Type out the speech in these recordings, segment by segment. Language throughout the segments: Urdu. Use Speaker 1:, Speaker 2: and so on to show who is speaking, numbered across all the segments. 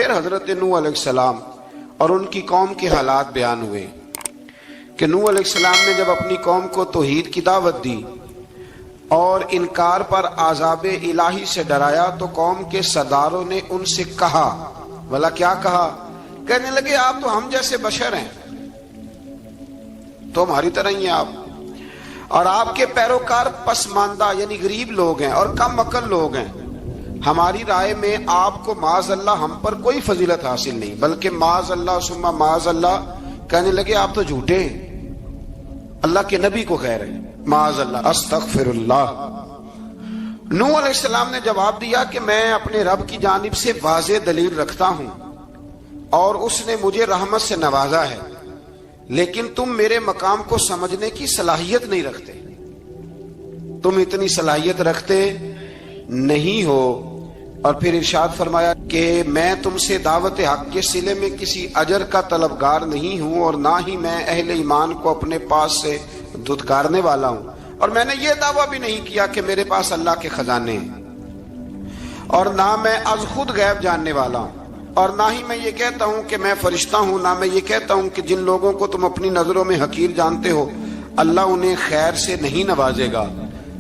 Speaker 1: پھر حضرت نوح علیہ السلام اور ان کی قوم کے حالات بیان ہوئے کہ نوح علیہ السلام نے جب اپنی قوم کو توحید کی دعوت دی اور انکار پر عذاب الہی سے ڈرایا تو قوم کے سرداروں نے ان سے کہا، بھلا کیا کہا؟ کہنے لگے آپ تو ہم جیسے بشر ہیں، تو ہماری طرح ہی ہیں آپ، اور آپ کے پیروکار پسماندہ یعنی غریب لوگ ہیں اور کم عقل لوگ ہیں، ہماری رائے میں آپ کو معاذ اللہ ہم پر کوئی فضیلت حاصل نہیں، بلکہ معاذ اللہ ثم معاذ اللہ۔ کہنے لگے آپ تو جھوٹے ہیں، اللہ کے نبی کو کہہ رہے ہیں معاذ اللہ، استغفر اللہ۔ نوح علیہ السلام نے جواب دیا کہ میں اپنے رب کی جانب سے واضح دلیل رکھتا ہوں اور اس نے مجھے رحمت سے نوازا ہے، لیکن تم میرے مقام کو سمجھنے کی صلاحیت نہیں رکھتے، تم اتنی صلاحیت رکھتے نہیں ہو۔ اور پھر ارشاد فرمایا کہ میں تم سے دعوت حق کے صلے میں کسی اجر کا طلبگار نہیں ہوں، اور نہ ہی میں اہل ایمان کو اپنے پاس سے دھتکارنے والا ہوں، اور میں نے یہ دعویٰ بھی نہیں کیا کہ میرے پاس اللہ کے خزانے ہیں، اور نہ میں از خود غیب جاننے والا ہوں، اور نہ ہی میں یہ کہتا ہوں کہ میں فرشتہ ہوں، نہ میں یہ کہتا ہوں کہ جن لوگوں کو تم اپنی نظروں میں حقیر جانتے ہو اللہ انہیں خیر سے نہیں نوازے گا۔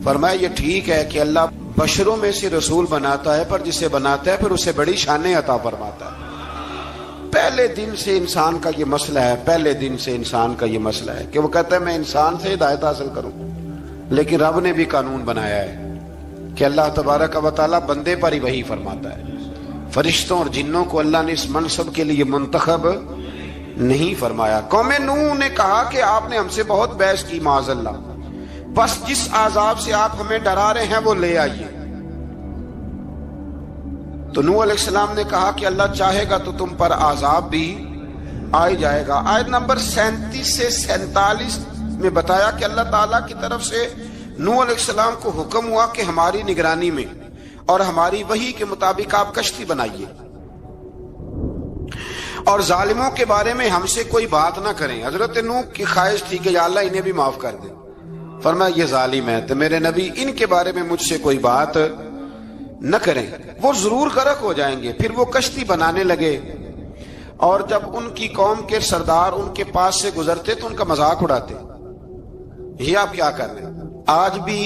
Speaker 1: فرمایا یہ ٹھیک ہے کہ اللہ بشروں میں سے رسول بناتا ہے، پر جسے بناتا ہے پھر اسے بڑی شانیں عطا فرماتا ہے۔ پہلے دن سے انسان کا یہ مسئلہ ہے، پہلے دن سے انسان کا یہ مسئلہ ہے کہ وہ کہتا ہے میں انسان سے ہدایت حاصل کروں، لیکن رب نے بھی قانون بنایا ہے کہ اللہ تبارک و تعالیٰ بندے پر ہی وحی فرماتا ہے، فرشتوں اور جنوں کو اللہ نے اس منصب کے لیے منتخب نہیں فرمایا۔ قوم نوح نے کہا کہ آپ نے ہم سے بہت بحث کی معاذ اللہ، بس جس عذاب سے آپ ہمیں ڈرا رہے ہیں وہ لے آئیے۔ تو نوح علیہ السلام نے کہا کہ اللہ چاہے گا تو تم پر عذاب بھی آ جائے گا۔ آیت نمبر 37 سے 47 میں بتایا کہ اللہ تعالیٰ کی طرف سے نوح علیہ السلام کو حکم ہوا کہ ہماری نگرانی میں اور ہماری وحی کے مطابق آپ کشتی بنائیے، اور ظالموں کے بارے میں ہم سے کوئی بات نہ کریں۔ حضرت نوح کی خواہش تھی کہ یا اللہ انہیں بھی معاف کر دے، فرمایا یہ ظالم ہے تو میرے نبی ان کے بارے میں مجھ سے کوئی بات نہ کریں، وہ ضرور غرق ہو جائیں گے۔ پھر وہ کشتی بنانے لگے، اور جب ان کی قوم کے سردار ان کے پاس سے گزرتے تو ان کا مذاق اڑاتے۔ یہ آپ کیا کر رہے ہیں؟ آج بھی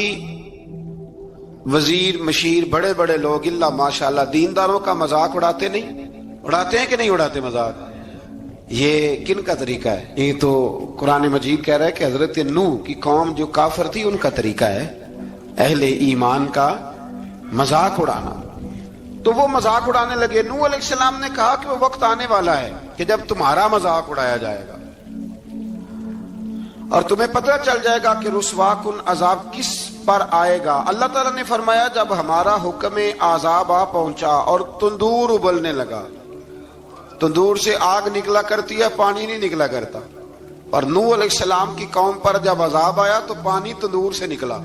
Speaker 1: وزیر مشیر بڑے بڑے لوگ اللہ ماشاءاللہ دینداروں کا مذاق اڑاتے نہیں؟ اڑاتے ہیں کہ نہیں اڑاتے مذاق؟ یہ کن کا طریقہ ہے؟ یہ تو قرآن مجید کہہ رہا ہے کہ حضرت نوح کی قوم جو کافر تھی ان کا طریقہ ہے اہل ایمان کا مذاق اڑانا۔ تو وہ مذاق اڑانے لگے۔ نوح علیہ السلام نے کہا کہ وہ وقت آنے والا ہے کہ جب تمہارا مذاق اڑایا جائے گا اور تمہیں پتہ چل جائے گا کہ رسوا کن عذاب کس پر آئے گا۔ اللہ تعالیٰ نے فرمایا جب ہمارا حکم عذاب آ پہنچا اور تندور ابلنے لگا، تندور سے آگ نکلا کرتی ہے، پانی نہیں نکلا کرتا، اور نوح علیہ السلام کی قوم پر جب عذاب آیا تو پانی تندور سے نکلا،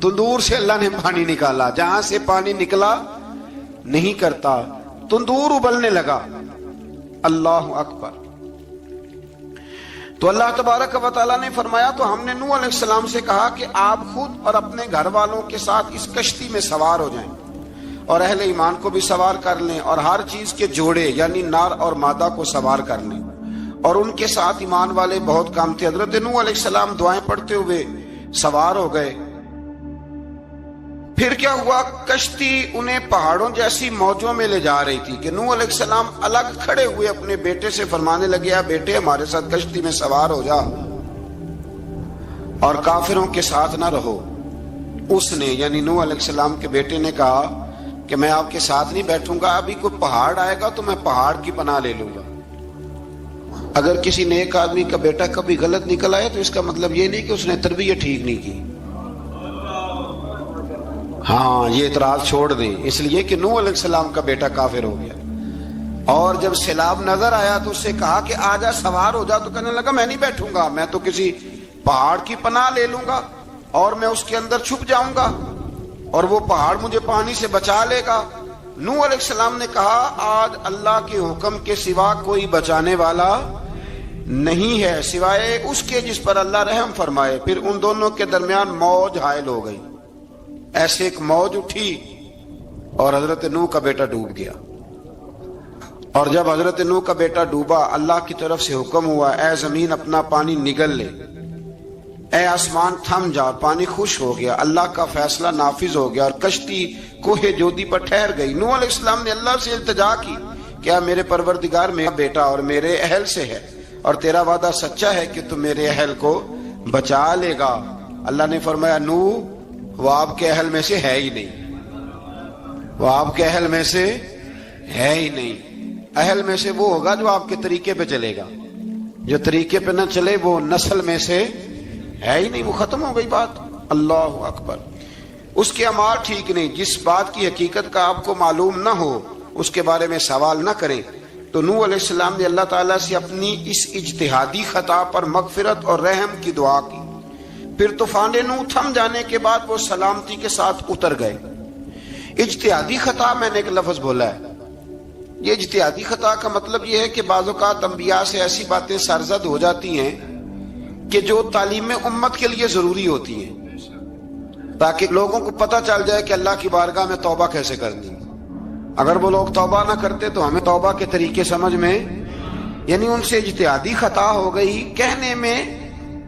Speaker 1: تندور سے اللہ نے پانی نکالا، جہاں سے پانی نکلا نہیں کرتا، تندور ابلنے لگا۔ اللہ اکبر۔ تو اللہ تبارک و تعالیٰ نے فرمایا تو ہم نے نوح علیہ السلام سے کہا کہ آپ خود اور اپنے گھر والوں کے ساتھ اس کشتی میں سوار ہو جائیں اور اہل ایمان کو بھی سوار کر لیں، اور ہر چیز کے جوڑے یعنی نر اور مادہ کو سوار کر لیں، اور ان کے ساتھ ایمان والے بہت کام تھے۔ حضرت نوح علیہ السلام دعائیں پڑھتے ہوئے سوار ہو گئے۔ پھر کیا ہوا؟ کشتی انہیں پہاڑوں جیسی موجوں میں لے جا رہی تھی کہ نوح علیہ السلام الگ کھڑے ہوئے اپنے بیٹے سے فرمانے لگے اے بیٹے ہمارے ساتھ کشتی میں سوار ہو جا اور کافروں کے ساتھ نہ رہو۔ اس نے یعنی نوح علیہ السلام کے بیٹے نے کہا کہ میں آپ کے ساتھ نہیں بیٹھوں گا، ابھی کوئی پہاڑ آئے گا تو میں پہاڑ کی پناہ لے لوں گا۔ اگر کسی نیک آدمی کا بیٹا کبھی غلط نکل آئے تو اس کا مطلب یہ نہیں کہ اس نے تربیت ٹھیک نہیں کی، ہاں یہ اعتراض چھوڑ دیں، اس لیے کہ نوح علیہ السلام کا بیٹا کافر ہو گیا۔ اور جب سیلاب نظر آیا تو اس سے کہا کہ آجا سوار ہو جا، تو کہنے لگا میں نہیں بیٹھوں گا، میں تو کسی پہاڑ کی پناہ لے لوں گا اور میں اس کے اندر چھپ جاؤں گا اور وہ پہاڑ مجھے پانی سے بچا لے گا۔ نوح علیہ السلام نے کہا آج اللہ کے حکم کے سوا کوئی بچانے والا نہیں ہے سوائے اس کے جس پر اللہ رحم فرمائے۔ پھر ان دونوں کے درمیان موج حائل ہو گئی، ایسے ایک موج اٹھی اور حضرت نوح کا بیٹا ڈوب گیا۔ اور جب حضرت نوح کا بیٹا ڈوبا، اللہ کی طرف سے حکم ہوا اے زمین اپنا پانی نگل لے، اے آسمان تھم جا، پانی خوش ہو گیا، اللہ کا فیصلہ نافذ ہو گیا اور کشتی کوہ جودی پر ٹھہر گئی۔ نوح علیہ السلام نے اللہ سے التجا کی، کیا میرے پروردگار میرا بیٹا اور میرے اہل سے ہے، اور تیرا وعدہ سچا ہے کہ تم میرے اہل کو بچا لے گا۔ اللہ نے فرمایا نوح وہ آپ کے اہل میں سے ہے ہی نہیں، وہ آپ کے اہل میں سے ہے ہی نہیں۔ اہل میں سے وہ ہوگا جو آپ کے طریقے پہ چلے گا، جو طریقے پہ نہ چلے وہ نسل میں سے ہے ہی نہیں، وہ ختم ہو گئی بات۔ اللہ اکبر۔ اس کے اعمال ٹھیک نہیں، جس بات کی حقیقت کا آپ کو معلوم نہ ہو اس کے بارے میں سوال نہ کریں۔ تو نوح علیہ السلام نے اللہ تعالیٰ سے اپنی اس اجتہادی خطا پر مغفرت اور رحم کی دعا کی۔ پھر طوفان نوح تھم جانے کے بعد وہ سلامتی کے ساتھ اتر گئے۔ اجتہادی خطا، میں نے ایک لفظ بولا ہے، یہ اجتہادی خطا کا مطلب یہ ہے کہ بعض اوقات انبیاء سے ایسی باتیں سرزد ہو جاتی ہیں کہ جو تعلیم امت کے لیے ضروری ہوتی ہیں، تاکہ لوگوں کو پتہ چل جائے کہ اللہ کی بارگاہ میں توبہ کیسے کرنی ہے۔ اگر وہ لوگ توبہ نہ کرتے تو ہمیں توبہ کے طریقے سمجھ میں، یعنی ان سے اجتہادی خطا ہو گئی، کہنے میں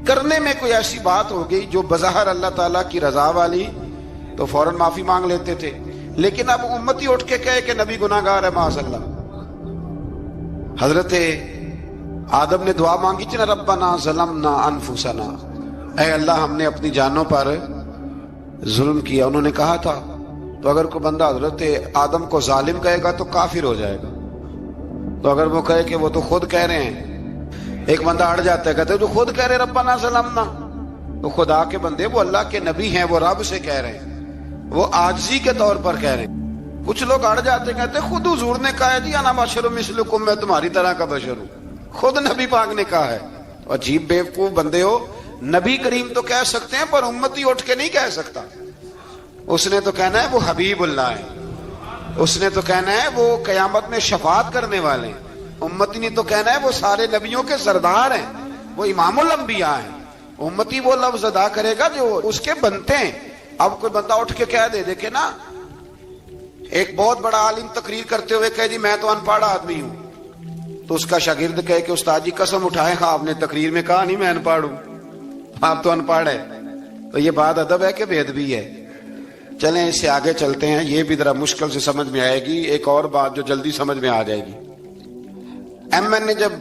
Speaker 1: کرنے میں کوئی ایسی بات ہو گئی جو بظاہر اللہ تعالیٰ کی رضا والی، تو فوراً معافی مانگ لیتے تھے۔ لیکن اب امتی اٹھ کے کہے کہ نبی گناہ گار ہے معاذ اللہ۔ حضرت آدم نے دعا مانگی تھی نا، ربنا ظلمنا انفسنا، اے اللہ ہم نے اپنی جانوں پر ظلم کیا، انہوں نے کہا تھا۔ تو اگر کوئی بندہ حضرت آدم کو ظالم کہے گا تو کافر ہو جائے گا، تو اگر وہ کہے کہ وہ تو خود کہہ رہے ہیں، ایک بندہ اڑ جاتا ہے، کہتے ہیں تو خود کہہ رہے ربنا ظلمنا، تو خدا کے بندے وہ اللہ کے نبی ہیں، وہ رب سے کہہ رہے ہیں، وہ عاجزی کے طور پر کہہ رہے ہیں۔ کچھ لوگ اڑ جاتے ہیں، کہتے ہیں خود حضور نے کہا ہے جی انا بشر مثلکم، میں تمہاری طرح کا بشر ہوں، خود نبی پاک نے کہا ہے۔ عجیب بیوقوف بندے ہو، نبی کریم تو کہہ سکتے ہیں پر امتی اٹھ کے نہیں کہہ سکتا۔ اس نے تو کہنا ہے وہ حبیب اللہ ہے، اس نے تو کہنا ہے وہ قیامت میں شفاعت کرنے والے ہیں، امتی نے تو کہنا ہے وہ سارے نبیوں کے سردار ہیں، وہ امام الانبیاء ہیں۔ امتی وہ لفظ ادا کرے گا جو اس کے بنتے ہیں۔ اب کوئی بندہ اٹھ کے کہہ دے، دیکھے نا ایک بہت بڑا عالم تقریر کرتے ہوئے کہے جی میں تو ان پڑھ آدمی ہوں، تو اس کا شاگرد کہے کہ استاد جی قسم اٹھائے ہاں آپ نے تقریر میں کہا نہیں میں ان پڑھ ہوں، آپ تو ان پڑھ ہے۔ تو یہ بات ادب ہے کہ بے ادبی ہے؟ چلیں اس سے آگے چلتے ہیں، یہ بھی ذرا مشکل سے سمجھ میں آئے گی۔ ایک اور بات جو جلدی سمجھ میں آ جائے گی، ایم این اے جب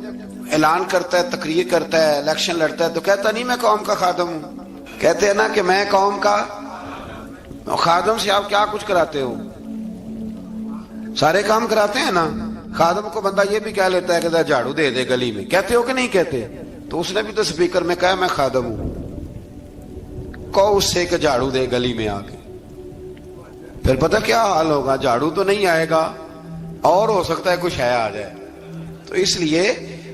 Speaker 1: اعلان کرتا ہے، تقریر کرتا ہے، الیکشن لڑتا ہے تو کہتا نہیں میں قوم کا خادم ہوں، کہتے ہیں نا کہ میں قوم کا خادم سے آپ کیا کچھ کراتے ہو؟ سارے کام کراتے ہیں نا۔ خادم کو بندہ یہ بھی کہہ لیتا ہے کہ جھاڑو دے دے گلی میں، کہتے ہو کہ نہیں کہتے؟ تو اس نے بھی تو سپیکر میں کہا میں خادم ہوں، کہو اس سے کہ جھاڑو دے گلی میں آ کے، پھر پتہ کیا حال ہوگا؟ جھاڑو تو نہیں آئے گا اور ہو سکتا ہے کچھ ہے آ جائے۔ تو اس لیے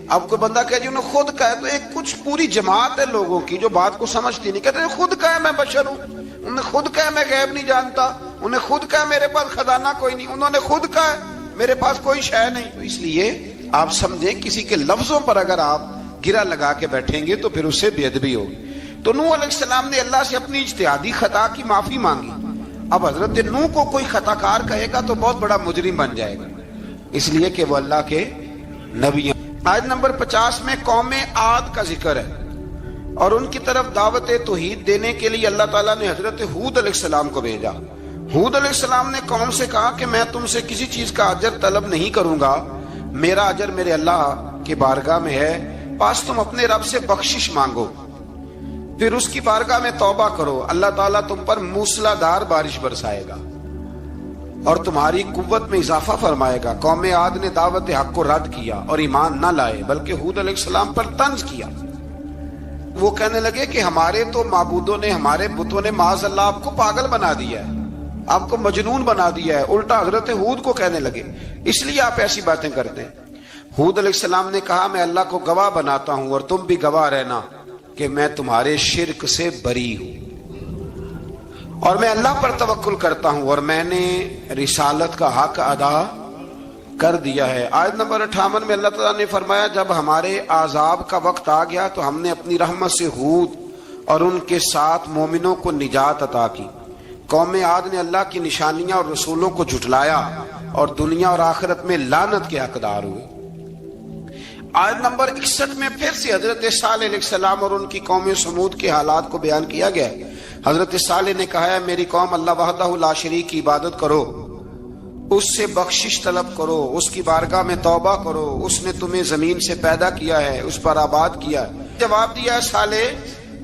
Speaker 1: اب کوئی بندہ کہے جی انہوں نے خود کہا ہے، تو ایک کچھ پوری جماعت ہے لوگوں کی جو بات کو سمجھتی نہیں، کہتے ہیں خود کہا ہے میں بشر ہوں، انہوں نے خود کہا میں غیب نہیں جانتا، انہوں نے خود کہا میرے پاس خزانہ کوئی نہیں، انہوں نے خود کہا میرے پاس کوئی شے نہیں۔ تو اس لیے آپ سمجھیں کسی کے لفظوں پر اگر آپ گرا لگا کے بیٹھیں گے تو پھر اس سے بے ادبی ہوگی۔ تو نوح علیہ السلام نے اللہ سے اپنی اجتہادی خطا کی معافی مانگی۔ اب حضرت نوح کو کوئی خطا کار کہے گا تو بہت بڑا مجرم بن جائے گا، اس لیے کہ وہ اللہ کے نبی ہیں۔ آیت نمبر 50 میں قوم عاد کا ذکر ہے اور ان کی طرف دعوت توحید دینے کے لیے اللہ تعالیٰ نے حضرت ہود علیہ السلام کو بھیجا۔ ہود علیہ السلام نے قوم سے کہا کہ میں تم سے کسی چیز کا اجر طلب نہیں کروں گا، میرا اجر میرے اللہ کی بارگاہ میں ہے، بس تم اپنے رب سے بخشش مانگو، پھر اس کی بارگاہ میں توبہ کرو، اللہ تعالیٰ تم پر موسلا دار بارش برسائے گا اور تمہاری قوت میں اضافہ فرمائے گا۔ قوم عاد نے دعوت حق کو رد کیا اور ایمان نہ لائے، بلکہ ہود علیہ السلام پر طنز کیا۔ وہ کہنے لگے کہ ہمارے تو معبودوں نے، ہمارے بتوں نے معاذ اللہ آپ کو پاگل بنا دیا ہے، آپ کو مجنون بنا دیا ہے، الٹا حضرت ہود کو کہنے لگے، اس لیے آپ ایسی باتیں کرتے ہیں۔ ہود علیہ السلام نے کہا میں اللہ کو گواہ بناتا ہوں اور تم بھی گواہ رہنا کہ میں تمہارے شرک سے بری ہوں اور میں اللہ پر توکل کرتا ہوں اور میں نے رسالت کا حق ادا کر دیا ہے۔ آیت نمبر 58 میں اللہ تعالیٰ نے فرمایا جب ہمارے عذاب کا وقت آ گیا تو ہم نے اپنی رحمت سے ہود اور ان کے ساتھ مومنوں کو نجات عطا کی۔ قوم عاد نے اللہ کی نشانیاں اور رسولوں کو جھٹلایا اور دنیا اور آخرت میں لعنت کے حقدار ہوئے۔ آیت نمبر 61 میں پھر سے حضرت صالح علیہ السلام اور ان کی قوم سمود کے حالات کو بیان کیا گیا۔ حضرت صالح نے کہا ہے میری قوم اللہ وحدہ لا شریک کی عبادت کرو، اس سے بخشش طلب کرو، اس کی بارگاہ میں توبہ کرو، اس نے تمہیں زمین سے پیدا کیا ہے، اس پر آباد کیا ہے۔ جواب دیا ہے صالح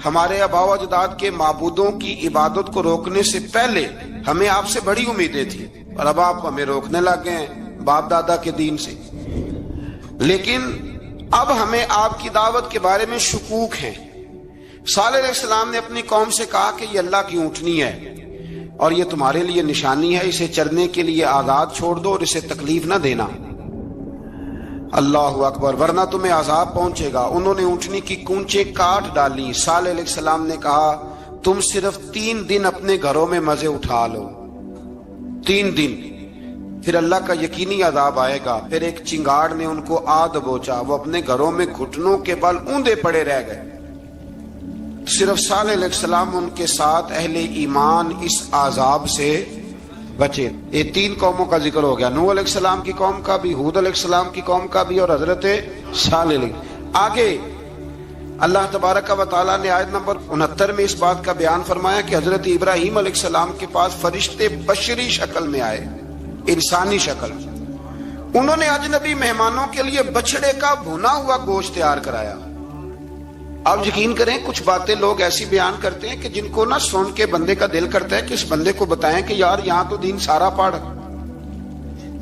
Speaker 1: ہمارے آباء و اجداد کے معبودوں کی عبادت کو روکنے سے پہلے ہمیں آپ سے بڑی امیدیں تھیں، اور اب آپ ہمیں روکنے لگ گئے ہیں باپ دادا کے دین سے، لیکن اب ہمیں آپ کی دعوت کے بارے میں شکوک ہیں۔ صالح علیہ السلام نے اپنی قوم سے کہا کہ یہ اللہ کی اونٹنی ہے اور یہ تمہارے لیے نشانی ہے، اسے چرنے کے لیے آزاد چھوڑ دو اور اسے تکلیف نہ دینا۔ اللہ اکبر، ورنہ تمہیں عذاب پہنچے گا۔ انہوں نے اونٹنی کی کونچیں کاٹ ڈالی۔ صالح علیہ السلام نے کہا تم صرف 3 دن اپنے گھروں میں مزے اٹھا لو، 3 دن، پھر اللہ کا یقینی عذاب آئے گا۔ پھر ایک چنگاڑ نے ان کو آ دبوچا، وہ اپنے گھروں میں گھٹنوں کے بل اوندے پڑے رہ گئے۔ صرف صالح علیہ السلام ان کے ساتھ اہل ایمان اس عذاب سے بچے۔ یہ 3 قوموں کا ذکر ہو گیا، نوح علیہ السلام کی قوم کا بھی، ہود علیہ السلام کی قوم کا بھی، اور حضرت صالح علیہ۔ آگے اللہ تبارک و تعالیٰ نے آیت نمبر 69 میں اس بات کا بیان فرمایا کہ حضرت ابراہیم علیہ السلام کے پاس فرشتے بشری شکل میں آئے، انسانی شکل۔ انہوں نے اجنبی مہمانوں کے لیے بچڑے کا بھونا ہوا گوشت تیار کرایا۔ آپ یقین کریں کچھ باتیں لوگ ایسی بیان کرتے ہیں کہ جن کو نہ سن کے بندے کا دل کرتا ہے کہ اس بندے کو بتائیں کہ یار یہاں تو دین سارا پڑھ۔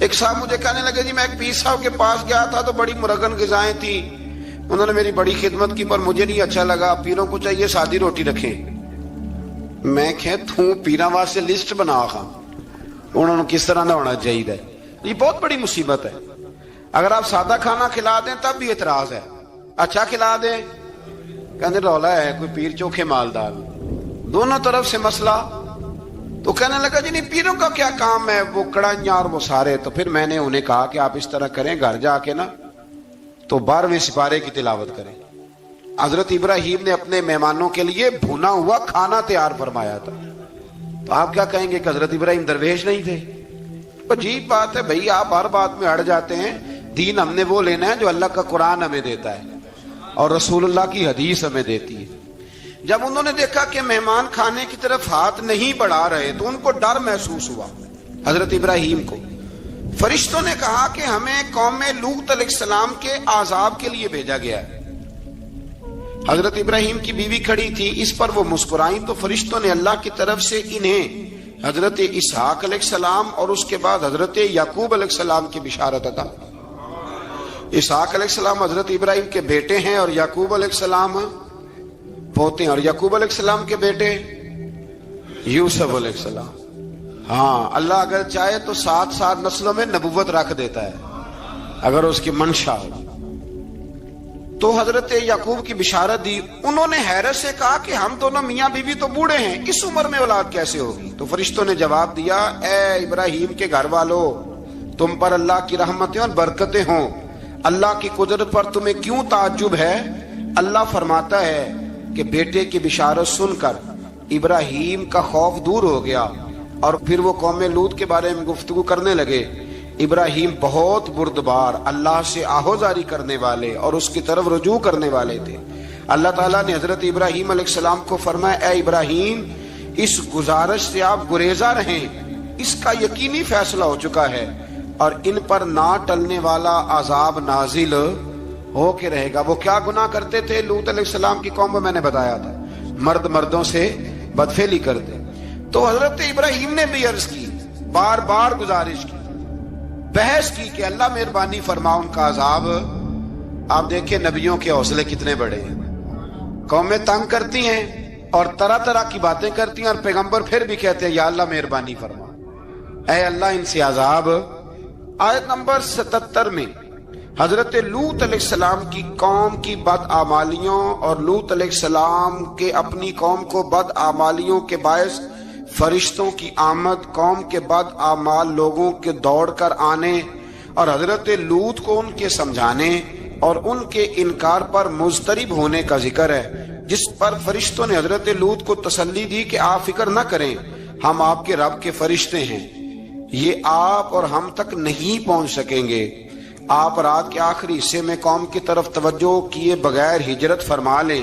Speaker 1: ایک صاحب مجھے کہنے لگے جی میں ایک پیر صاحب کے پاس گیا تھا تو بڑی مرغن غذائیں تھی، انہوں نے میری بڑی خدمت کی پر مجھے نہیں اچھا لگا، پیروں کو چاہیے سادی روٹی رکھیں۔ میں کہ تو پیراں واسطے لسٹ بنا خاں انہوں نے کس طرح نہ ہونا چاہیے۔ یہ بہت بڑی مصیبت ہے۔ اگر آپ سادہ کھانا کھلا دیں تب بھی اعتراض ہے، اچھا کھلا دیں کہنے رولا ہے کوئی پیر چوکھے مالدار، دونوں طرف سے مسئلہ۔ تو کہنے لگا جی نہیں پیروں کا کیا کام ہے، وہ کڑائیاں اور وہ سارے۔ تو پھر میں نے انہیں کہا کہ آپ اس طرح کریں، گھر جا کے نا تو 12ویں سپارے کی تلاوت کریں۔ حضرت ابراہیم نے اپنے مہمانوں کے لیے بھونا ہوا کھانا تیار فرمایا تھا۔ تو آپ کیا کہیں گے کہ حضرت ابراہیم درویش نہیں تھے؟ عجیب بات ہے بھائی، آپ ہر بات میں اڑ جاتے ہیں۔ دین ہم نے وہ لینا ہے جو اللہ کا قرآن ہمیں دیتا ہے اور رسول اللہ کی حدیث ہمیں دیتی ہے۔ جب انہوں نے دیکھا کہ مہمان کھانے کی طرف ہاتھ نہیں بڑھا رہے تو ان کو ڈر محسوس ہوا۔ حضرت ابراہیم کو فرشتوں نے کہا کہ ہمیں قوم لوط علیہ السلام کے عذاب کے لیے بھیجا گیا ہے۔ حضرت ابراہیم کی بیوی کھڑی تھی، اس پر وہ مسکرائیں تو فرشتوں نے اللہ کی طرف سے انہیں حضرت اسحاق علیہ السلام اور اس کے بعد حضرت یعقوب علیہ السلام کی بشارت عطا۔ اسحاق علیہ السلام حضرت ابراہیم کے بیٹے ہیں اور یعقوب علیہ السلام پوتے ہیں، اور یعقوب علیہ السلام کے بیٹے یوسف علیہ السلام۔ ہاں اللہ اگر چاہے تو 7 نسلوں میں نبوت رکھ دیتا ہے اگر اس کی منشا ہو۔ تو حضرت یعقوب کی بشارت دی۔ انہوں نے حیرت سے کہا کہ ہم دونوں میاں بیوی تو بوڑھے ہیں، اس عمر میں اولاد کیسے ہوگی؟ تو فرشتوں نے جواب دیا اے ابراہیم کے گھر والو، تم پر اللہ کی رحمتیں اور برکتیں ہوں، اللہ کی قدرت پر تمہیں کیوں تعجب ہے؟ اللہ فرماتا ہے کہ بیٹے کی بشارت سن کر ابراہیم کا خوف دور ہو گیا اور پھر وہ قوم لوط کے بارے میں گفتگو کرنے لگے۔ ابراہیم بہت بردبار، اللہ سے آہوزاری کرنے والے اور اس کی طرف رجوع کرنے والے تھے۔ اللہ تعالیٰ نے حضرت ابراہیم علیہ السلام کو فرمایا اے ابراہیم اس گزارش سے آپ گریزاں رہیں، اس کا یقینی فیصلہ ہو چکا ہے اور ان پر نہ ٹلنے والا عذاب نازل ہو کے رہے گا۔ وہ کیا گناہ کرتے تھے؟ لوط علیہ السلام کی قوم میں میں نے بتایا تھا، مرد مردوں سے بدفعلی کرتے۔ تو حضرت ابراہیم نے بھی عرض کی، بار بار گزارش کی، بحث کی کہ اللہ مہربانی فرما ان کا عذاب۔ آپ دیکھیں نبیوں کے حوصلے کتنے بڑے ہیں۔ قومیں تنگ کرتی ہیں اور طرح طرح کی باتیں کرتی ہیں اور پیغمبر پھر بھی کہتے ہیں یا اللہ مہربانی فرما، اے اللہ ان سے عذاب۔ آیت نمبر 77 میں حضرت لوط علیہ السلام کی قوم کی بدعمالیوں اور لوط علیہ السلام کے اپنی قوم کو بدعمالیوں کے باعث فرشتوں کی آمد، قوم کے بدعمال لوگوں کے دوڑ کر آنے اور حضرت لوط کو ان کے سمجھانے اور ان کے انکار پر مضطرب ہونے کا ذکر ہے، جس پر فرشتوں نے حضرت لوط کو تسلی دی کہ آپ فکر نہ کریں، ہم آپ کے رب کے فرشتے ہیں، یہ آپ اور ہم تک نہیں پہنچ سکیں گے۔ آپ رات کے آخری حصے میں قوم کی طرف توجہ کیے بغیر ہجرت فرما لیں،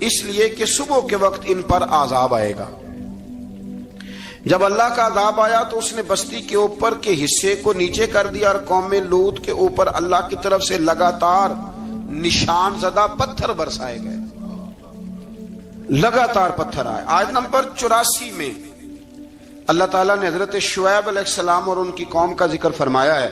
Speaker 1: اس لیے کہ صبح کے وقت ان پر عذاب آئے گا۔ جب اللہ کا عذاب آیا تو اس نے بستی کے اوپر کے حصے کو نیچے کر دیا اور قوم لوط کے اوپر اللہ کی طرف سے لگاتار نشان زدہ پتھر برسائے گئے، لگاتار پتھر آئے۔ آیت نمبر 84 میں اللہ تعالیٰ نے حضرت شعیب علیہ السلام اور ان کی قوم کا ذکر فرمایا ہے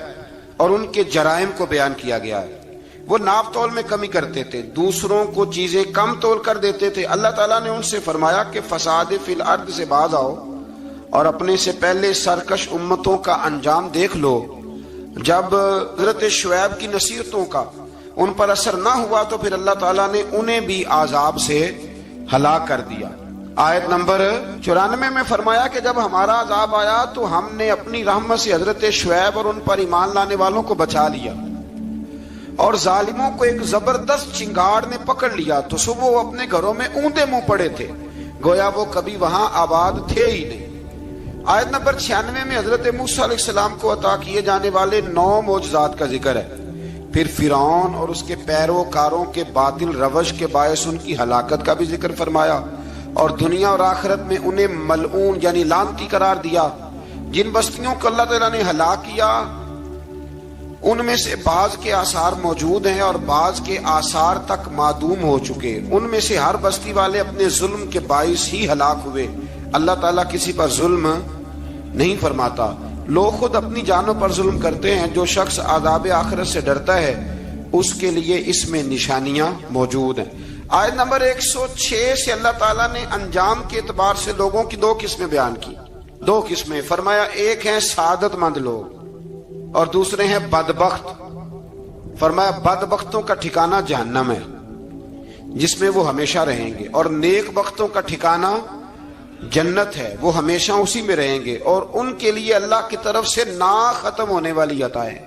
Speaker 1: اور ان کے جرائم کو بیان کیا گیا ہے۔ وہ ناپ تول میں کمی کرتے تھے، دوسروں کو چیزیں کم تول کر دیتے تھے۔ اللہ تعالیٰ نے ان سے فرمایا کہ فساد فی الارض سے باز آؤ اور اپنے سے پہلے سرکش امتوں کا انجام دیکھ لو۔ جب حضرت شعیب کی نصیحتوں کا ان پر اثر نہ ہوا تو پھر اللہ تعالیٰ نے انہیں بھی عذاب سے ہلاک کر دیا۔ آیت نمبر 94 میں فرمایا کہ جب ہمارا عذاب آیا تو ہم نے اپنی رحمت سے حضرت شعیب اور ان پر ایمان لانے والوں کو بچا لیا، اور ظالموں کو ایک زبردست چنگاڑ نے پکڑ لیا تو صبح وہ اپنے گھروں میں اوندے منہ پڑے تھے، گویا وہ کبھی وہاں آباد تھے ہی نہیں۔ آیت نمبر 96 میں حضرت موسیٰ علیہ السلام کو عطا کیے جانے والے 9 معجزات کا ذکر ہے۔ پھر فرعون اور اس کے پیروکاروں کے باطل روش کے باعث ان کی ہلاکت کا بھی ذکر فرمایا، اور دنیا اور آخرت میں انہیں ملعون یعنی لعنتی قرار دیا۔ جن بستیوں کو اللہ تعالیٰ نے ہلاک کیا ان میں سے بعض کے آثار موجود ہیں اور بعض کے آثار تک معدوم ہو چکے۔ ان میں سے ہر بستی والے اپنے ظلم کے باعث ہی ہلاک ہوئے۔ اللہ تعالیٰ کسی پر ظلم نہیں فرماتا، لوگ خود اپنی جانوں پر ظلم کرتے ہیں۔ جو شخص عذاب آخرت سے ڈرتا ہے اس کے لیے اس میں نشانیاں موجود ہیں۔ آیت نمبر 106 سے اللہ تعالیٰ نے انجام کے اعتبار سے لوگوں کی 2 قسمیں بیان کی۔ 2 قسمیں فرمایا، ایک ہیں سعادت مند لوگ اور دوسرے ہیں بدبخت۔ فرمایا بدبختوں کا ٹھکانہ جہنم ہے جس میں وہ ہمیشہ رہیں گے، اور نیک بختوں کا ٹھکانہ جنت ہے، وہ ہمیشہ اسی میں رہیں گے، اور ان کے لیے اللہ کی طرف سے نا ختم ہونے والی عطائیں۔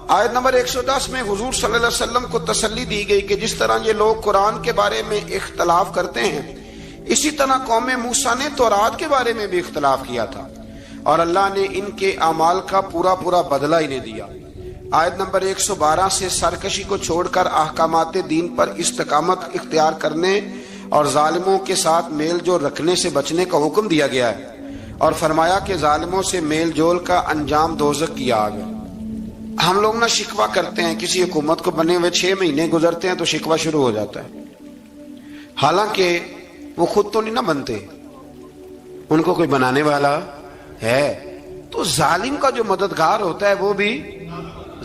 Speaker 1: آیت نمبر 110 میں حضور صلی اللہ علیہ وسلم کو تسلی دی گئی کہ جس طرح یہ لوگ قرآن کے بارے میں اختلاف کرتے ہیں، اسی طرح قوم موسیٰ نے تورات کے بارے میں بھی اختلاف کیا تھا، اور اللہ نے ان کے اعمال کا پورا بدلہ انہیں دیا۔ آیت نمبر 112 سے سرکشی کو چھوڑ کر احکامات دین پر استقامت اختیار کرنے اور ظالموں کے ساتھ میل جول رکھنے سے بچنے کا حکم دیا گیا ہے، اور فرمایا کہ ظالموں سے میل جول کا انجام دوزخ کی آگ ہے۔ ہم لوگ نہ شکوہ کرتے ہیں، کسی حکومت کو بنے ہوئے 6 مہینے گزرتے ہیں تو شکوہ شروع ہو جاتا ہے، حالانکہ وہ خود تو نہیں نہ بنتے، ان کو کوئی بنانے والا ہے۔ تو ظالم کا جو مددگار ہوتا ہے وہ بھی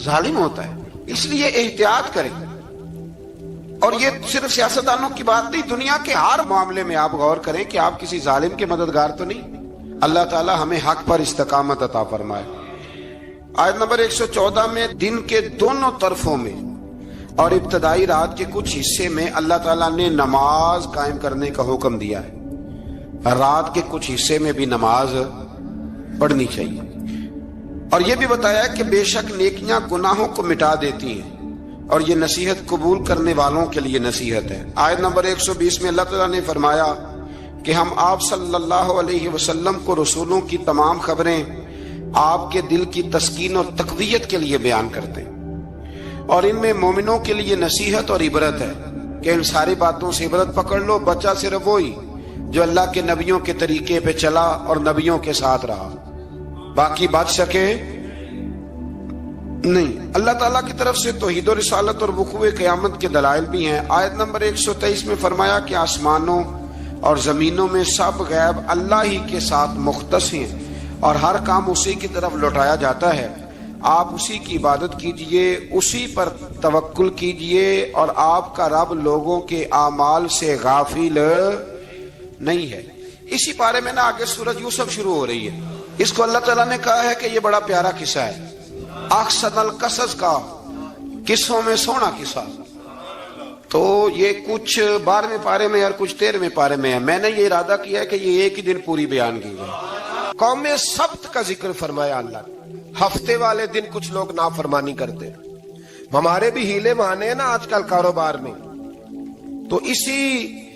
Speaker 1: ظالم ہوتا ہے، اس لیے احتیاط کریں۔ اور یہ صرف سیاستدانوں کی بات نہیں، دنیا کے ہر معاملے میں آپ غور کریں کہ آپ کسی ظالم کے مددگار تو نہیں۔ اللہ تعالی ہمیں حق پر استقامت عطا فرمائے۔ آیت نمبر 114 میں دن کے دونوں طرفوں میں اور ابتدائی رات کے کچھ حصے میں اللہ تعالیٰ نے نماز قائم کرنے کا حکم دیا ہے، رات کے کچھ حصے میں بھی نماز پڑھنی چاہیے، اور یہ بھی بتایا کہ بے شک نیکیاں گناہوں کو مٹا دیتی ہیں، اور یہ نصیحت قبول کرنے والوں کے لیے نصیحت ہے۔ آیت نمبر 120 میں اللہ تعالیٰ نے فرمایا کہ ہم آپ صلی اللہ علیہ وسلم کو رسولوں کی تمام خبریں آپ کے دل کی تسکین اور تقویت کے لیے بیان کرتے ہیں، اور ان میں مومنوں کے لیے نصیحت اور عبرت ہے کہ ان ساری باتوں سے عبرت پکڑ لو۔ بچہ صرف وہی جو اللہ کے نبیوں کے طریقے پہ چلا اور نبیوں کے ساتھ رہا، باقی بچ سکے نہیں۔ اللہ تعالیٰ کی طرف سے توحید و رسالت اور وقوع قیامت کے دلائل بھی ہیں۔ آیت نمبر 123 میں فرمایا کہ آسمانوں اور زمینوں میں سب غیب اللہ ہی کے ساتھ مختص ہیں، اور ہر کام اسی کی طرف لوٹایا جاتا ہے۔ آپ اسی کی عبادت کیجئے، اسی پر توکل کیجئے، اور آپ کا رب لوگوں کے اعمال سے غافل نہیں ہے۔ اسی بارے میں نا آگے سورۃ یوسف شروع ہو رہی ہے، اس کو اللہ تعالیٰ نے کہا ہے کہ یہ بڑا پیارا قصہ ہے، احسن القصص کا، قصوں میں سونا قصہ۔ تو یہ کچھ 12ویں پارے میں اور کچھ 13ویں پارے میں ہے۔ میں نے یہ ارادہ کیا ہے کہ یہ ایک ہی دن پوری بیان کی جائے۔ قوم سبت کا ذکر فرمایا اللہ نے، ہفتے والے دن کچھ لوگ نافرمانی کرتے ہیں۔ ہمارے بھی ہیلے بہانے ہیں نا آج کل کاروبار میں، تو اسی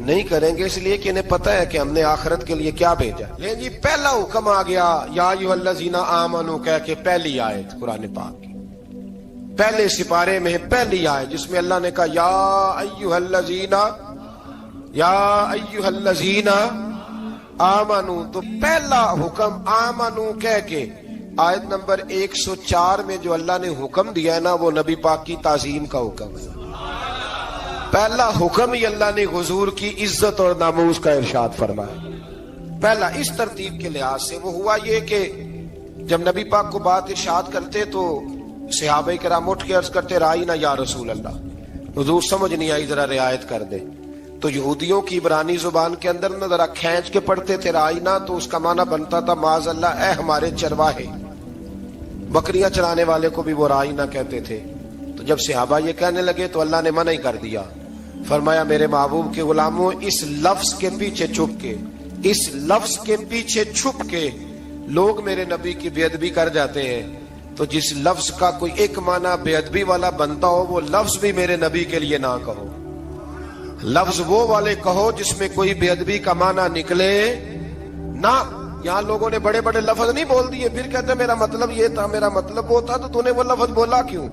Speaker 2: نہیں کریں گے، اس لیے کہ انہیں پتہ ہے کہ ہم نے آخرت کے لیے کیا بھیجا۔ لیکن جی پہلا حکم آ گیا یا ایھا الذین آمنوا کہہ کے، پہلی آیت قرآن پاک کی پہلے سپارے میں پہلی آیت جس میں اللہ نے کہا یا ایھا الذین آمنوا، تو پہلا حکم آمنوا کہہ کے آیت نمبر 104 میں جو اللہ نے حکم دیا ہے نا، وہ نبی پاک کی تعظیم کا حکم ہے۔ پہلا حکم ہی اللہ نے حضور کی عزت اور ناموس کا ارشاد فرمایا۔ پہلا اس ترتیب کے لحاظ سے وہ ہوا یہ کہ جب نبی پاک کو بات ارشاد کرتے تو صحابہ کرام اٹھ کے عرض کرتے رائینا یا رسول اللہ، حضور سمجھ نہیں آئی ذرا رعایت کر دے۔ تو یہودیوں کی عبرانی زبان کے اندر نہ ذرا کھینچ کے پڑھتے تھے رائینا، تو اس کا معنی بنتا تھا معاذ اللہ اے ہمارے چرواہے، بکریاں چرانے والے کو بھی وہ رائینا کہتے تھے۔ تو جب صحابہ یہ کہنے لگے تو اللہ نے منع ہی کر دیا، فرمایا میرے محبوب کے غلاموں، اس لفظ کے پیچھے چھپ کے، اس لفظ کے پیچھے چھپ کے لوگ میرے نبی کی بے ادبی کر جاتے ہیں، تو جس لفظ کا کوئی ایک معنی بے ادبی والا بنتا ہو وہ لفظ بھی میرے نبی کے لیے نہ کہو، لفظ وہ والے کہو جس میں کوئی بے ادبی کا معنی نکلے نہ۔ یہاں لوگوں نے بڑے بڑے لفظ نہیں بول دیے، پھر کہتے میرا مطلب یہ تھا، میرا مطلب وہ تھا، تو تو نے وہ لفظ بولا کیوں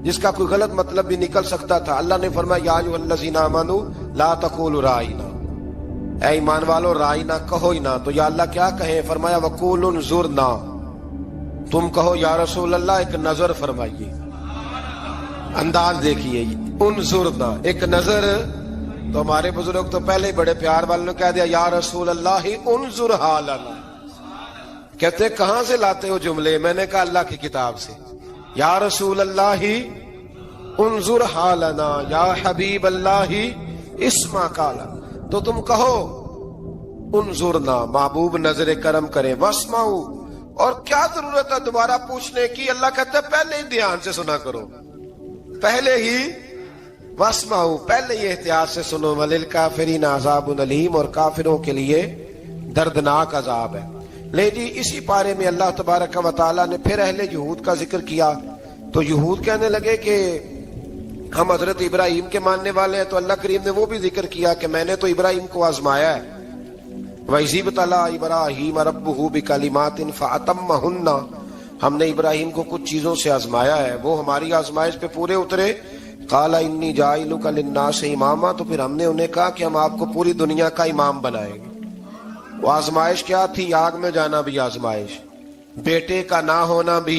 Speaker 2: جس کا کوئی غلط مطلب بھی نکل سکتا تھا۔ اللہ نے فرمایا یا ایھا الذین آمنوا لا تقولوا رائینا، اے ایمان والو رائینا کہو ہی نہ۔ تو یا اللہ کیا کہیں؟ فرمایا وقولوا انظرنا، تم کہو یا رسول اللہ ایک نظر فرمائیے۔ انداز دیکھیے، انظرنا ایک نظر۔ تو ہمارے بزرگ تو پہلے ہی بڑے پیار والوں نے کہہ دیا یا رسول اللہ انظر حالنا۔ کہتے کہاں سے لاتے ہو جملے؟ میں نے کہا اللہ کی کتاب سے۔ یا رسول اللہ انظر حالنا، یا حبیب اللہ اسمع قالا، تو تم کہو انظرنا، محبوب نظر کرم کرے، واسمعوا، اور کیا ضرورت ہے دوبارہ پوچھنے کی؟ اللہ کہتا ہے پہلے ہی دھیان سے سنا کرو، پہلے ہی واسمعوا، پہلے ہی احتیاط سے سنو، وللکافرین عذاب علیم، اور کافروں کے لیے دردناک عذاب ہے۔ لے جی اسی پارے میں اللہ تبارک و تعالیٰ نے پھر اہل یہود کا ذکر کیا، تو یہود کہنے لگے کہ ہم حضرت ابراہیم کے ماننے والے ہیں، تو اللہ کریم نے وہ بھی ذکر کیا کہ میں نے تو ابراہیم کو آزمایا ہے، وَإِذِ ابْتَلَىٰ إِبْرَاهِيمَ رَبُّهُ بِكَلِمَاتٍ فَأَتَمَّهُنَّ، ہم نے ابراہیم کو کچھ چیزوں سے آزمایا ہے، وہ ہماری آزمائش پہ پورے اترے۔ قَالَ إِنِّي جَاعِلُكَ لِلنَّاسِ إِمَامًا، تو پھر ہم نے انہیں کہا کہ ہم آپ کو پوری دنیا کا امام بنائیں گے۔ وہ آزمائش کیا تھی؟ آگ میں جانا بھی آزمائش، بیٹے کا نہ ہونا بھی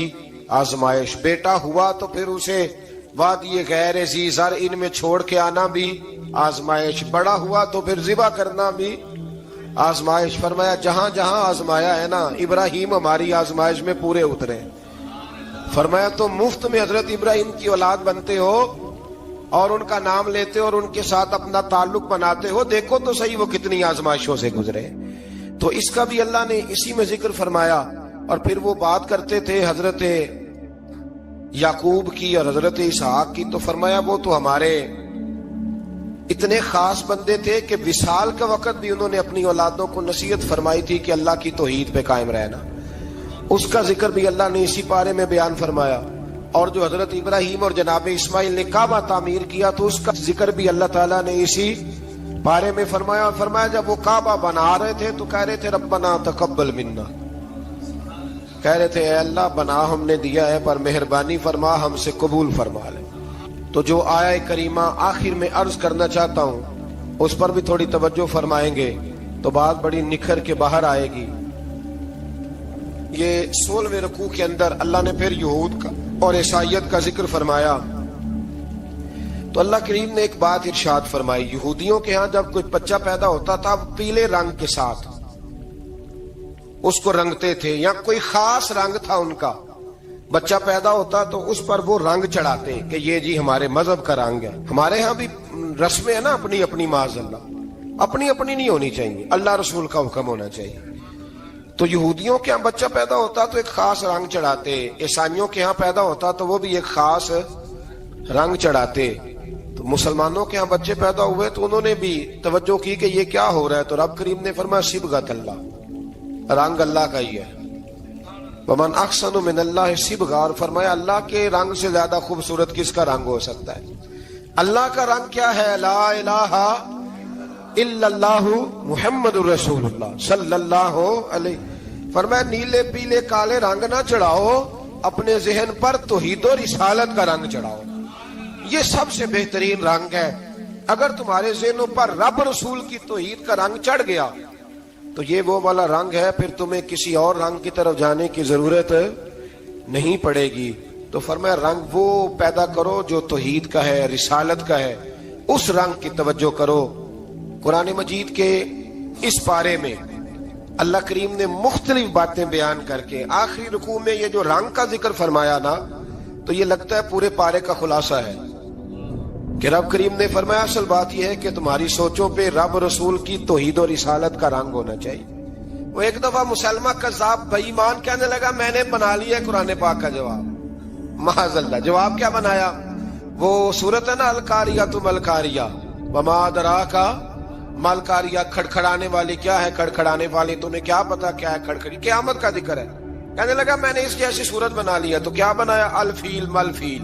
Speaker 2: آزمائش، بیٹا ہوا تو پھر اسے وادی غیر ذی زرع میں چھوڑ کے آنا بھی آزمائش، بڑا ہوا تو پھر ذبح کرنا بھی آزمائش۔ فرمایا جہاں جہاں آزمایا ہے نا، ابراہیم ہماری آزمائش میں پورے اترے۔ فرمایا تو مفت میں حضرت ابراہیم کی اولاد بنتے ہو اور ان کا نام لیتے ہو اور ان کے ساتھ اپنا تعلق بناتے ہو، دیکھو تو صحیح وہ کتنی آزمائشوں سے گزرے۔ تو اس کا بھی اللہ نے اسی میں ذکر فرمایا۔ اور پھر وہ بات کرتے تھے حضرت یعقوب کی اور حضرت اسحاق کی، تو فرمایا وہ تو ہمارے اتنے خاص بندے تھے کہ وصال کا وقت بھی انہوں نے اپنی اولادوں کو نصیحت فرمائی تھی کہ اللہ کی توحید پہ قائم رہنا، اس کا ذکر بھی اللہ نے اسی پارے میں بیان فرمایا۔ اور جو حضرت ابراہیم اور جناب اسماعیل نے کعبہ تعمیر کیا تو اس کا ذکر بھی اللہ تعالیٰ نے اسی پارے میں فرمایا۔ اور فرمایا جب وہ کعبہ بنا رہے تھے تو کہہ رہے تھے ربنا تقبل منا، کہہ رہے تھے اے اللہ بنا ہم نے دیا ہے پر مہربانی فرما ہم سے قبول فرما لے۔ تو جو آیہ کریمہ آخر میں عرض کرنا چاہتا ہوں اس پر بھی تھوڑی توجہ فرمائیں گے تو بات بڑی نکھر کے باہر آئے گی۔ یہ 16ویں رکوع کے اندر اللہ نے پھر یہود کا اور عیسائیت کا ذکر فرمایا، تو اللہ کریم نے ایک بات ارشاد فرمائی، یہودیوں کے ہاں جب کوئی بچہ پیدا ہوتا تھا پیلے رنگ کے ساتھ اس کو رنگتے تھے، یا کوئی خاص رنگ تھا ان کا، بچہ پیدا ہوتا تو اس پر وہ رنگ چڑھاتے کہ یہ جی ہمارے مذہب کا رنگ ہے۔ ہمارے ہاں بھی رسمیں ہیں نا اپنی اپنی، معاذ اللہ اپنی اپنی نہیں ہونی چاہیے، اللہ رسول کا حکم ہونا چاہیے۔ تو یہودیوں کے ہاں بچہ پیدا ہوتا تو ایک خاص رنگ چڑھاتے، عیسائیوں کے ہاں پیدا ہوتا تو وہ بھی ایک خاص رنگ چڑھاتے۔ تو مسلمانوں کے ہاں بچے پیدا ہوئے تو انہوں نے بھی توجہ کی کہ یہ کیا ہو رہا ہے، تو رب کریم نے فرمایا صبغۃ اللہ، رنگ اللہ کا ہی ہے، ومن احسن من اللہ صبغہ، اور فرمایا اللہ کے رنگ سے زیادہ خوبصورت کس کا رنگ ہو سکتا ہے؟ اللہ کا رنگ کیا ہے؟ لا الہ الا اللہ محمد رسول اللہ صلی اللہ علیہ. فرمایا نیلے پیلے کالے رنگ نہ چڑھاؤ، اپنے ذہن پر توحید و رسالت کا رنگ چڑھاؤ. یہ سب سے بہترین رنگ ہے. اگر تمہارے ذہنوں پر رب رسول کی توحید کا رنگ چڑھ گیا تو یہ وہ والا رنگ ہے، پھر تمہیں کسی اور رنگ کی طرف جانے کی ضرورت نہیں پڑے گی. تو فرمایا رنگ وہ پیدا کرو جو توحید کا ہے، رسالت کا ہے، اس رنگ کی توجہ کرو. قرآن مجید کے اس پارے میں اللہ کریم نے مختلف باتیں بیان کر کے آخری رکوع میں یہ جو رنگ کا ذکر فرمایا نا، تو یہ لگتا ہے پورے پارے کا خلاصہ ہے کہ رب کریم نے فرمایا اصل بات یہ ہے کہ تمہاری سوچوں پہ رب رسول کی توحید و رسالت کا رنگ ہونا چاہیے. وہ ایک دفعہ مسلمہ کذاب بے ایمان کہنے لگا میں نے بنا لیا ہے قرآن پاک کا جواب. معاذ اللہ. جواب کیا بنایا؟ وہ سورت ہے نا القاریہ تم القاریہ وما ادراک مالکاریہ، کھڑکھڑانے والی. کیا ہے کھڑکھڑانے والی؟ تمہیں کیا پتا کیا ہے کھڑکھڑی؟ قیامت کا ذکر ہے. کہنے لگا میں نے اس جیسی صورت بنا لیا. تو کیا بنایا؟ الفیل ملفیل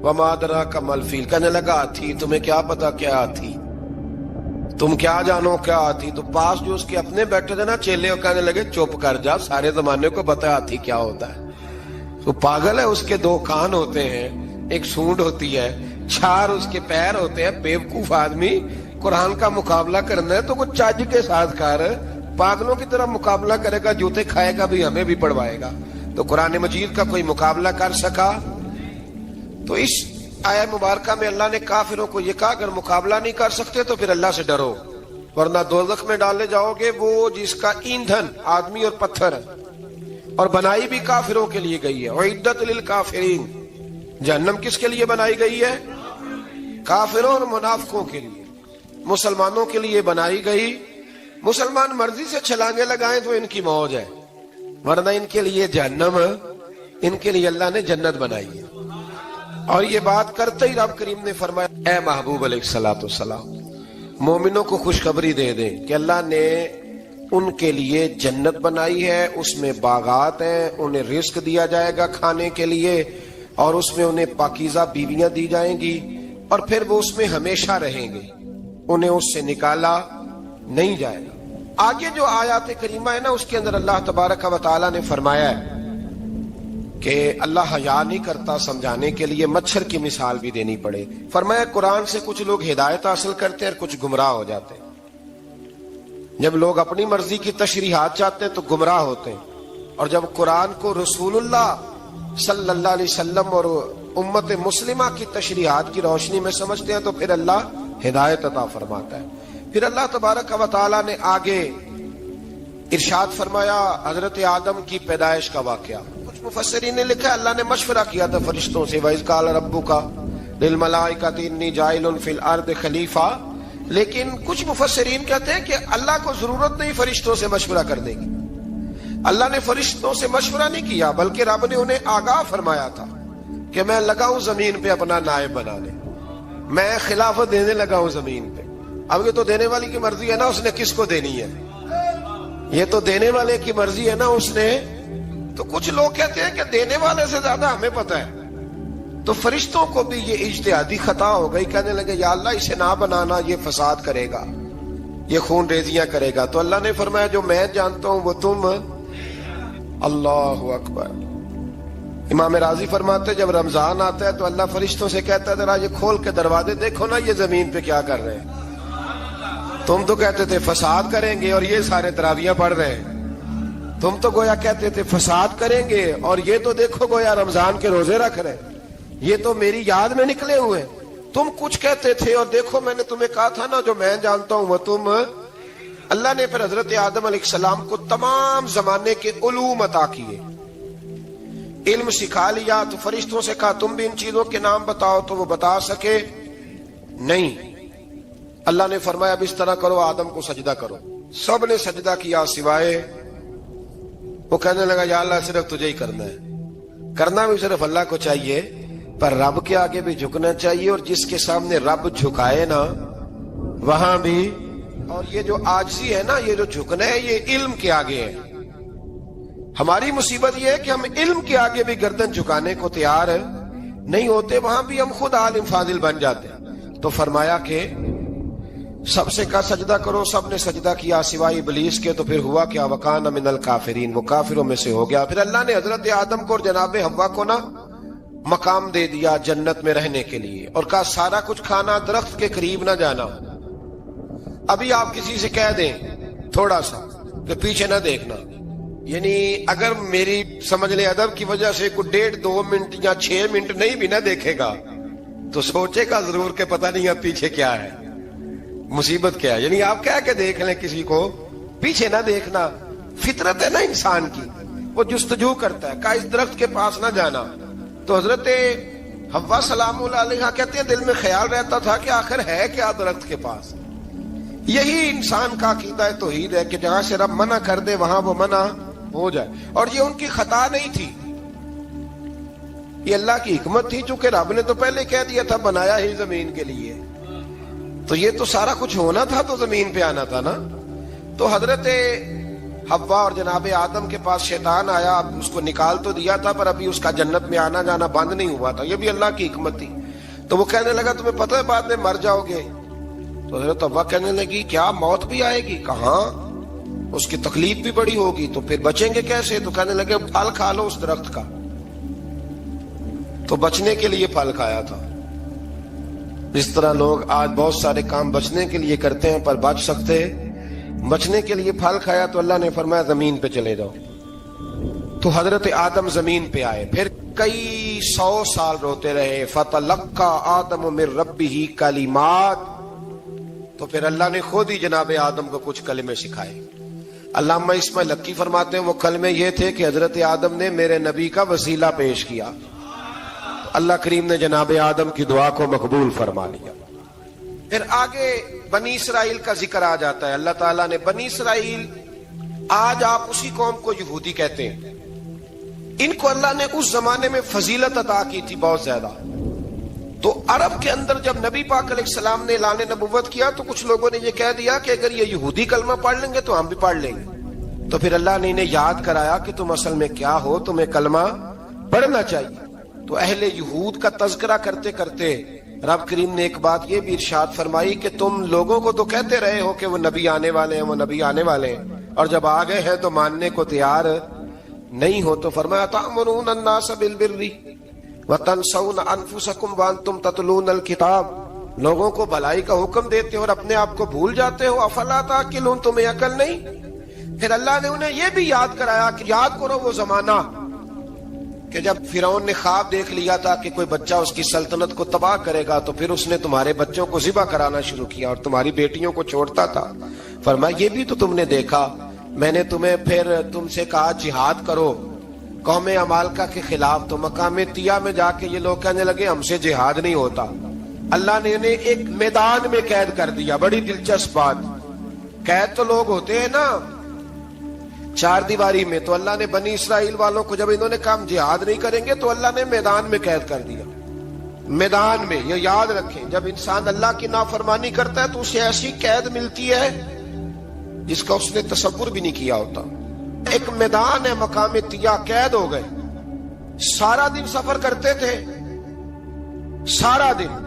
Speaker 2: وما ادراک ملفیل. کہنے لگا ہاتھی. تمہیں کیا پتا کیا ہاتھی؟ تم کیا جانو کیا ہاتھی؟ تو پاس جو اس کے اپنے بیٹھے تھے نا چیلے، وہ کہنے لگے چپ کر جا، سارے زمانے کو پتا ہاتھی کیا ہوتا ہے. وہ پاگل ہے، اس کے دو کان ہوتے ہیں، ایک سونڈ ہوتی ہے، چار اس کے پیر ہوتے ہیں. بیوقوف آدمی قرآن کا مقابلہ کرنا ہے تو وہ چج کے ساتھ کر. پاگلوں کی طرح مقابلہ کرے گا، جوتے کھائے گا بھی، ہمیں بھی پڑھوائے گا. تو قرآن مجید کا کوئی مقابلہ کر سکا؟ تو اس آیہ مبارکہ میں اللہ نے کافروں کو یہ کہا اگر مقابلہ نہیں کر سکتے تو پھر اللہ سے ڈرو، ورنہ دوزخ میں ڈالے جاؤ گے، وہ جس کا ایندھن آدمی اور پتھر ہے، اور بنائی بھی کافروں کے لیے گئی ہے. اعدت للکافرین. جہنم کس کے لیے بنائی گئی ہے؟ کافروں اور منافقوں کے لیے. مسلمانوں کے لیے بنائی گئی. مسلمان مرضی سے چھلانگے لگائیں تو ان کی موج ہے، ورنہ ان کے لیے جہنم، ان کے لیے اللہ نے جنت بنائی ہے. اور یہ بات کرتے ہی رب کریم نے فرمایا اے محبوب علیہ الصلوۃ والسلام مومنوں کو خوشخبری دے دیں کہ اللہ نے ان کے لیے جنت بنائی ہے، اس میں باغات ہیں، انہیں رزق دیا جائے گا کھانے کے لیے، اور اس میں انہیں پاکیزہ بیویاں دی جائیں گی، اور پھر وہ اس میں ہمیشہ رہیں گے، انہیں اس سے نکالا نہیں جائے گا. آگے جو آیات کریمہ ہے نا، اس کے اندر اللہ تبارک و تعالیٰ نے فرمایا ہے کہ اللہ حیا نہیں کرتا سمجھانے کے لیے مچھر کی مثال بھی دینی پڑے. فرمایا قرآن سے کچھ لوگ ہدایت حاصل کرتے ہیں اور کچھ گمراہ ہو جاتے ہیں. جب لوگ اپنی مرضی کی تشریحات چاہتے ہیں تو گمراہ ہوتے ہیں، اور جب قرآن کو رسول اللہ صلی اللہ علیہ وسلم اور امت مسلمہ کی تشریحات کی روشنی میں سمجھتے ہیں تو پھر اللہ ہدایت عطا فرماتا ہے. پھر اللہ تبارک و تعالیٰ نے آگے ارشاد فرمایا حضرت آدم کی پیدائش کا واقعہ. کچھ مفسرین نے لکھا اللہ نے مشورہ کیا تھا فرشتوں سے، وَإِذْ قَالَ رَبُّكَ لِلْمَلَائِكَةِ إِنِّي جَاعِلٌ فِي الْأَرْضِ خَلِيفَةً. لیکن کچھ مفسرین کہتے ہیں کہ اللہ کو ضرورت نہیں فرشتوں سے مشورہ کرنے کی. اللہ نے فرشتوں سے مشورہ نہیں کیا، بلکہ رب نے انہیں آگاہ فرمایا تھا کہ میں لگا ہوں زمین پہ اپنا نائب بنانے، میں خلافت دینے لگا ہوں زمین پہ. اب یہ تو دینے والی کی مرضی ہے نا، اس نے کس کو دینی ہے، یہ تو دینے والے کی مرضی ہے نا اس نے. تو کچھ لوگ کہتے ہیں کہ دینے والے سے زیادہ ہمیں پتہ ہے. تو فرشتوں کو بھی یہ اجتہادی خطا ہو گئی، کہنے لگے یا اللہ اسے نہ بنانا، یہ فساد کرے گا، یہ خون ریزیاں کرے گا. تو اللہ نے فرمایا جو میں جانتا ہوں وہ تم. اللہ اکبر. امام راضی فرماتے جب رمضان آتا ہے تو اللہ فرشتوں سے کہتا ہے ذرا یہ کھول کے دروازے دیکھو نا یہ زمین پہ کیا کر رہے ہیں. تم تو کہتے تھے فساد کریں گے اور یہ سارے تراویحیں پڑھ رہے ہیں. تم تو گویا کہتے تھے فساد کریں گے اور یہ تو دیکھو گویا رمضان کے روزے رکھ رہے ہیں، یہ تو میری یاد میں نکلے ہوئے. تم کچھ کہتے تھے اور دیکھو میں نے تمہیں کہا تھا نا جو میں جانتا ہوں وہ تم. اللہ نے پھر حضرت آدم علیہ السلام کو تمام زمانے کے علوم عطا کیے، علم سکھا لیا. تو فرشتوں سے کہا تم بھی ان چیزوں کے نام بتاؤ، تو وہ بتا سکے نہیں. اللہ نے فرمایا اب اس طرح کرو آدم کو سجدہ کرو. سب نے سجدہ کیا سوائے وہ. کہنے لگا یا اللہ صرف تجھے ہی کرنا ہے. کرنا بھی صرف اللہ کو چاہیے، پر رب کے آگے بھی جھکنا چاہیے، اور جس کے سامنے رب جھکائے نا وہاں بھی. اور یہ جو عاجزی ہے نا، یہ جو جھکنا ہے، یہ علم کے آگے ہے. ہماری مصیبت یہ ہے کہ ہم علم کے آگے بھی گردن جھکانے کو تیار نہیں ہوتے، وہاں بھی ہم خود عالم فاضل بن جاتے ہیں. تو فرمایا کہ سب سے کہا سجدہ کرو، سب نے سجدہ کیا سوائے ابلیس کے، تو پھر ہوا کیا؟ وکان من الکافرین، وہ کافروں میں سے ہو گیا۔ پھر اللہ نے حضرت آدم کو اور جناب حوا کو نا مقام دے دیا جنت میں رہنے کے لیے، اور کہا سارا کچھ کھانا، درخت کے قریب نہ جانا۔ ابھی آپ کسی سے کہہ دیں تھوڑا سا کہ پیچھے نہ دیکھنا، یعنی اگر میری سمجھ لے ادب کی وجہ سے کوئی 1.5-2 منٹ یا 6 منٹ نہیں بھی نہ دیکھے گا تو سوچے گا ضرور کہ پتہ نہیں اب پیچھے کیا ہے، مصیبت کیا ہے۔ یعنی آپ کہہ کے دیکھ لیں کسی کو، پیچھے نہ دیکھنا، فطرت ہے نا انسان کی، وہ جستجو کرتا ہے، کہا اس درخت کے پاس نہ جانا۔ تو حضرت حوا سلام اللہ علیہ کہتے ہیں دل میں خیال رہتا تھا کہ آخر ہے کیا درخت کے پاس۔ یہی انسان کا عقیدہ توحید ہے کہ جہاں سے رب منع کر دے وہاں وہ منع ہو جائے، اور یہ ان کی خطا نہیں تھی، یہ اللہ کی حکمت تھی، چونکہ رب نے تو پہلے کہہ دیا تھا بنایا ہی زمین کے لیے، تو یہ تو سارا کچھ ہونا تھا تو زمین پہ آنا تھا نا۔ تو حضرت حوا اور جناب آدم کے پاس شیطان آیا، اب اس کو نکال تو دیا تھا پر ابھی اس کا جنت میں آنا جانا بند نہیں ہوا تھا، یہ بھی اللہ کی حکمت تھی۔ تو وہ کہنے لگا تمہیں پتہ ہے بعد میں مر جاؤ گے؟ تو حضرت حوا کہنے لگی کیا موت بھی آئے گی؟ کہاں، اس کی تکلیف بھی بڑی ہوگی، تو پھر بچیں گے کیسے؟ تو کہنے لگے پھل کھا لو اس درخت کا، تو بچنے کے لیے پھل کھایا تھا۔ اس طرح لوگ آج بہت سارے کام بچنے کے لیے کرتے ہیں پر بچ سکتے، بچنے کے لیے پھل کھایا تو اللہ نے فرمایا زمین پہ چلے جاؤ۔ تو حضرت آدم زمین پہ آئے، پھر کئی 100 سال روتے رہے، فَتَلَقَّى آدَمُ مِن رَبِّهِ کَلِمَاتٍ، تو پھر اللہ نے خود ہی جناب آدم کو کچھ کلمے سکھائے۔ علامہ اسماعیل حقی فرماتے ہیں وہ کلمے یہ تھے کہ حضرت آدم نے میرے نبی کا وسیلہ پیش کیا، اللہ کریم نے جناب آدم کی دعا کو مقبول فرما لیا۔ پھر آگے بنی اسرائیل کا ذکر آ جاتا ہے، اللہ تعالیٰ نے بنی اسرائیل، آج آپ اسی قوم کو یہودی کہتے ہیں، ان کو اللہ نے اس زمانے میں فضیلت عطا کی تھی بہت زیادہ۔ تو عرب کے اندر جب نبی پاک علیہ السلام نے اعلان نبوت کیا تو کچھ لوگوں نے یہ کہہ دیا کہ اگر یہ یہودی کلمہ پڑھ لیں گے تو ہم بھی پڑھ لیں گے، تو پھر اللہ نے انہیں یاد کرایا کہ تم اصل میں کیا ہو، تمہیں کلمہ پڑھنا چاہیے۔ تو اہل یہود کا تذکرہ کرتے کرتے رب کریم نے ایک بات یہ بھی ارشاد فرمائی کہ تم لوگوں کو تو کہتے رہے ہو کہ وہ نبی آنے والے ہیں، وہ نبی آنے والے ہیں، اور جب آ گئے ہیں تو ماننے کو تیار نہیں ہو۔ تو فرمایا تأمرون الناس بالبر وتنسون انفسکم وانتم تتلون الکتاب، لوگوں کو بھلائی کا حکم دیتے ہو اور اپنے آپ کو بھول جاتے ہو، افلا تعقلون، تمہیں عقل نہیں؟ پھر اللہ نے انہیں یہ بھی یاد کرایا کہ یاد کرو وہ زمانہ کہ جب فرعون نے خواب دیکھ لیا تھا کہ کوئی بچہ اس کی سلطنت کو تباہ کرے گا، تو پھر اس نے تمہارے بچوں کو ذبح کرانا شروع کیا اور تمہاری بیٹیوں کو چھوڑتا تھا۔ فرمایا یہ بھی تو تم نے دیکھا، میں نے تمہیں پھر تم سے کہا جہاد کرو قوم عمالقہ کے خلاف، تو مقام طیہ میں جا کے یہ لوگ کہنے لگے ہم سے جہاد نہیں ہوتا۔ اللہ نے انہیں ایک میدان میں قید کر دیا، بڑی دلچسپ بات، قید تو لوگ ہوتے ہیں نا چار دیواری میں، تو اللہ نے بنی اسرائیل والوں کو جب انہوں نے کہا ہم جہاد نہیں کریں گے تو اللہ نے میدان میں قید کر دیا۔ میدان میں، یہ یاد رکھیں، جب انسان اللہ کی نافرمانی کرتا ہے تو اسے ایسی قید ملتی ہے جس کا اس نے تصور بھی نہیں کیا ہوتا۔ ایک میدان ہے مقام طیہ، قید ہو گئے، سارا دن سفر کرتے تھے، سارا دن،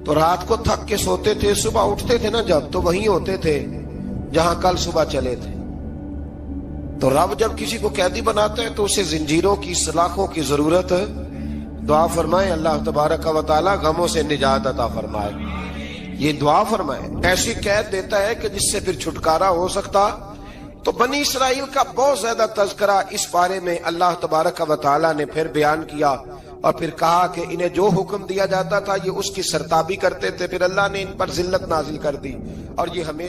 Speaker 2: تو رات کو تھک کے سوتے تھے، صبح اٹھتے تھے نا جب، تو وہیں ہوتے تھے جہاں کل صبح چلے تھے۔ تو رب جب کسی کو قیدی بناتا ہے تو اسے زنجیروں کی، سلاخوں کی ضرورت ہے۔ دعا فرمائے اللہ تبارک و تعالی غموں سے نجات عطا فرمائے، یہ دعا فرمائے، ایسی قید دیتا ہے کہ جس سے پھر چھٹکارا ہو سکتا۔ تو بنی اسرائیل کا بہت زیادہ تذکرہ اس بارے میں اللہ تبارک و تعالی نے پھر بیان کیا، اور پھر کہا کہ انہیں جو حکم دیا جاتا تھا یہ اس کی سرتابی کرتے تھے، پھر اللہ نے ان پر ذلت نازل کر دی، اور یہ ہمیں